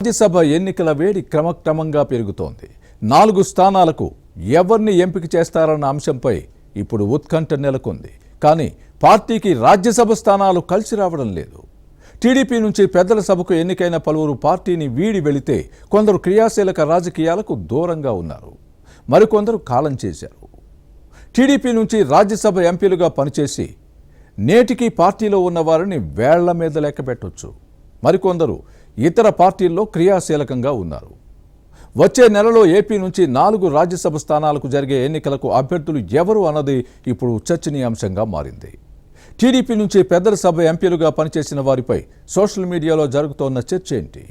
రాజ్యసభ ఎన్నికల వేడి క్రమక్రమంగా పెరుగుతోంది. 4 స్థానాలకు ఎవరిని ఎంపిక చేస్తారన్న అంశంపై ఇప్పుడు ఉత్కంఠ నెలకొంది. కానీ పార్టీకి రాజ్యసభ స్థానాలు కలిసి రావడం లేదు. టీడీపీ నుంచి పెద్దల సభకు ఎన్నికైన పలువురు పార్టీని వీడి వెళితే కొందరు క్రియాశీలక రాజకీయాలకు దూరంగా ఉన్నారు. మరికొందరు కాలం చేశారు. టీడీపీ నుంచి రాజ్యసభ ఎంపీలుగా పనిచేసి నేటికి పార్టీలో ఉన్న వారిని వేళ్ల మీద లెక్కబెట్టొచ్చు. మరికొందరు ఇతర పార్టీల్లో క్రియాశీలకంగా ఉన్నారు. వచ్చే నెలలో ఏపీ నుంచి 4 రాజ్యసభ స్థానాలకు జరిగే ఎన్నికలకు అభ్యర్థులు ఎవరు అన్నది ఇప్పుడు చర్చనీయాంశంగా మారింది. టీడీపీ నుంచి పెద్దల సభ ఎంపీలుగా పనిచేసిన వారిపై సోషల్ మీడియాలో జరుగుతోన్న చర్చ ఏంటి?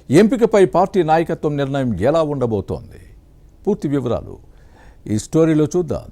ఎంపికపై పార్టీ నాయకత్వం నిర్ణయం ఎలా ఉండబోతోంది? పూర్తి వివరాలు ఈ స్టోరీలో చూద్దాం.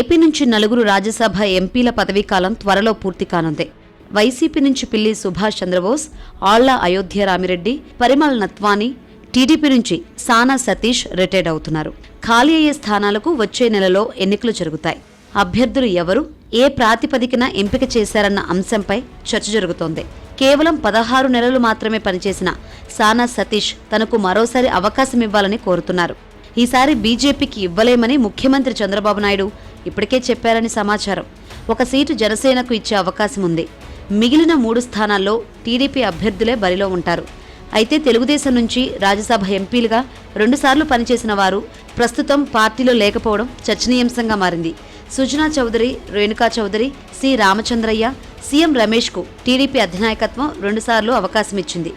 ఏపీ నుంచి 4 రాజ్యసభ ఎంపీల పదవీకాలం త్వరలో పూర్తి కానుంది. వైసీపీ నుంచి పిల్లి సుభాష్ చంద్రబోస్, ఆళ్ల అయోధ్య రామిరెడ్డి, పరిమళ్ నత్వాని, టీడీపీ నుంచి సానా సతీష్ రిటైర్డ్ అవుతున్నారు. ఖాళీ అయ్యే స్థానాలకు వచ్చే నెలలో ఎన్నికలు జరుగుతాయి. అభ్యర్థులు ఎవరు, ఏ ప్రాతిపదికన ఎంపిక చేశారన్న అంశంపై చర్చ జరుగుతోంది. కేవలం 16 నెలలు మాత్రమే పనిచేసిన సానా సతీష్ తనకు మరోసారి అవకాశం ఇవ్వాలని కోరుతున్నారు. ఈసారి బీజేపీకి ఇవ్వలేమని ముఖ్యమంత్రి చంద్రబాబు నాయుడు ఇప్పటికే చెప్పారని సమాచారం. ఒక సీటు జనసేనకు ఇచ్చే అవకాశం ఉంది. మిగిలిన 3 స్థానాల్లో టీడీపీ అభ్యర్థులే బరిలో ఉంటారు. అయితే తెలుగుదేశం నుంచి రాజ్యసభ ఎంపీలుగా 2 సార్లు పనిచేసిన వారు ప్రస్తుతం పార్టీలో లేకపోవడం చర్చనీయాంశంగా మారింది. సుజనా చౌదరి, రేణుకా చౌదరి, సి రామచంద్రయ్య, సీఎం రమేష్కు టీడీపీ అధినాయకత్వం 2 సార్లు అవకాశం ఇచ్చింది.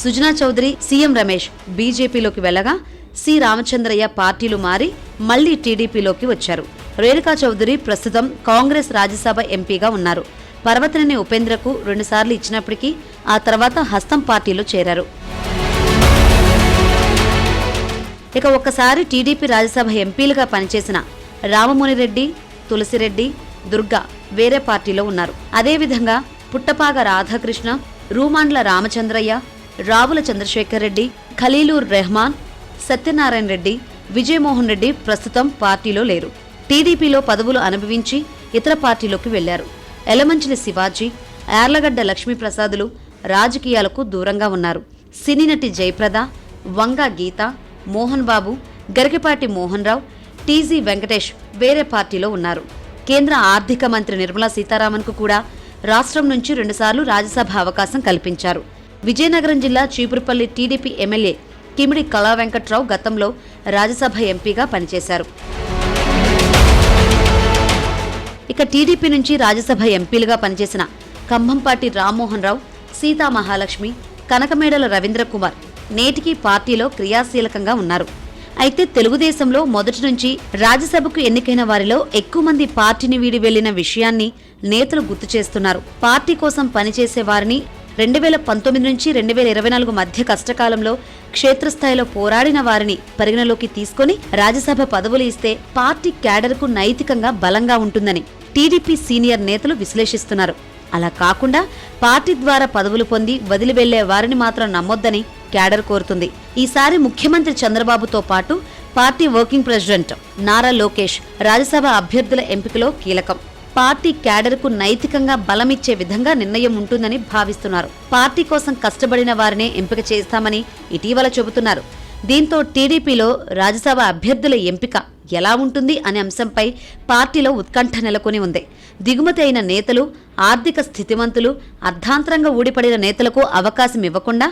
సుజనా చౌదరి, సీఎం రమేష్ బీజేపీలోకి వెళ్లగా సి రామచంద్రయ్య పార్టీలు మారి మళ్లీ టీడీపీలోకి వచ్చారు. రేణుకా చౌదరి ప్రస్తుతం కాంగ్రెస్ రాజ్యసభ ఎంపీగా ఉన్నారు. పర్వతనేని ఉపేంద్రకు 2 సార్లు ఇచ్చినప్పటికీ ఆ తర్వాత హస్తం పార్టీలో చేరారు. ఇక ఒక్కసారి టీడీపీ రాజ్యసభ ఎంపీలుగా పనిచేసిన రామమునిరెడ్డి, తులసిరెడ్డి, దుర్గా వేరే పార్టీలో ఉన్నారు. అదేవిధంగా పుట్టపాగ రాధాకృష్ణ, రూమాండ్ల రామచంద్రయ్య, రావుల చంద్రశేఖర్ రెడ్డి, ఖలీలూర్ రెహమాన్, సత్యనారాయణ రెడ్డి, విజయమోహన్ రెడ్డి ప్రస్తుతం పార్టీలో లేరు. టీడీపీలో పదవులు అనుభవించి ఇతర పార్టీలోకి వెళ్లారు. ఎలమంచిలి శివాజీ, యార్లగడ్డ లక్ష్మీప్రసాదులు రాజకీయాలకు దూరంగా ఉన్నారు. సినీ నటి జయప్రద, వంగ గీత, మోహన్ బాబు, గరికపాటి మోహన్ రావు, టీజీ వెంకటేష్ వేరే పార్టీలో ఉన్నారు. కేంద్ర ఆర్థిక మంత్రి నిర్మలా సీతారామన్కు కూడా రాష్ట్రం నుంచి 2 సార్లు రాజ్యసభ అవకాశం కల్పించారు. విజయనగరం జిల్లా చీపురుపల్లి టీడీపీ ఎమ్మెల్యే కిమిడి కళా వెంకట్రావు గతంలో రాజ్యసభ ఎంపీగా పనిచేశారు. ఇక టీడీపీ నుంచి రాజ్యసభ ఎంపీలుగా పనిచేసిన కంభంపాటి రామ్మోహన్ రావు, సీతా మహాలక్ష్మి, కనకమేడల రవీంద్ర కుమార్ నేటికి పార్టీలో క్రియాశీలకంగా ఉన్నారు. అయితే తెలుగుదేశంలో మొదటి నుంచి రాజ్యసభకు ఎన్నికైన వారిలో ఎక్కువ మంది పార్టీని వీడి వెళ్లిన విషయాన్ని నేతలు గుర్తు చేస్తున్నారు. పార్టీ కోసం పనిచేసే వారిని 2019 నుంచి 2024 మధ్య కష్టకాలంలో క్షేత్రస్థాయిలో పోరాడిన వారిని పరిగణలోకి తీసుకుని రాజ్యసభ పదవులు ఇస్తే పార్టీ క్యాడర్కు నైతికంగా బలంగా ఉంటుందని టీడీపీ సీనియర్ నేతలు విశ్లేషిస్తున్నారు. అలా కాకుండా పార్టీ ద్వారా పదవులు పొంది వదిలి వెళ్లే వారిని మాత్రం నమ్మొద్దని క్యాడర్ కోరుతుంది. ఈసారి ముఖ్యమంత్రి చంద్రబాబుతో పాటు party working president Nara Lokesh Rajya Sabha అభ్యర్థుల ఎంపికలో కీలకం. పార్టీ క్యాడర్కు నైతికంగా బలమిచ్చే విధంగా నిర్ణయం ఉంటుందని భావిస్తున్నారు. పార్టీ కోసం కష్టపడిన వారినే ఎంపిక చేస్తామని ఇటీవల చెబుతున్నారు. దీంతో టీడీపీలో రాజ్యసభ అభ్యర్థుల ఎంపిక ఎలా ఉంటుంది అనే అంశంపై పార్టీలో ఉత్కంఠ నెలకొని ఉంది. దిగుమతి అయిన నేతలు, ఆర్థిక స్థితిమంతులు, అర్ధాంతరంగా ఊడిపడిన నేతలకు అవకాశం ఇవ్వకుండా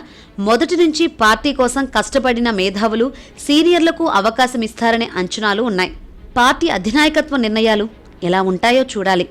మొదటి నుంచి పార్టీ కోసం కష్టపడిన మేధావులు, సీనియర్లకు అవకాశం ఇస్తారనే అంచనాలు ఉన్నాయి. పార్టీ అధినాయకత్వ నిర్ణయాలు ఎలా ఉంటాయో చూడాలి.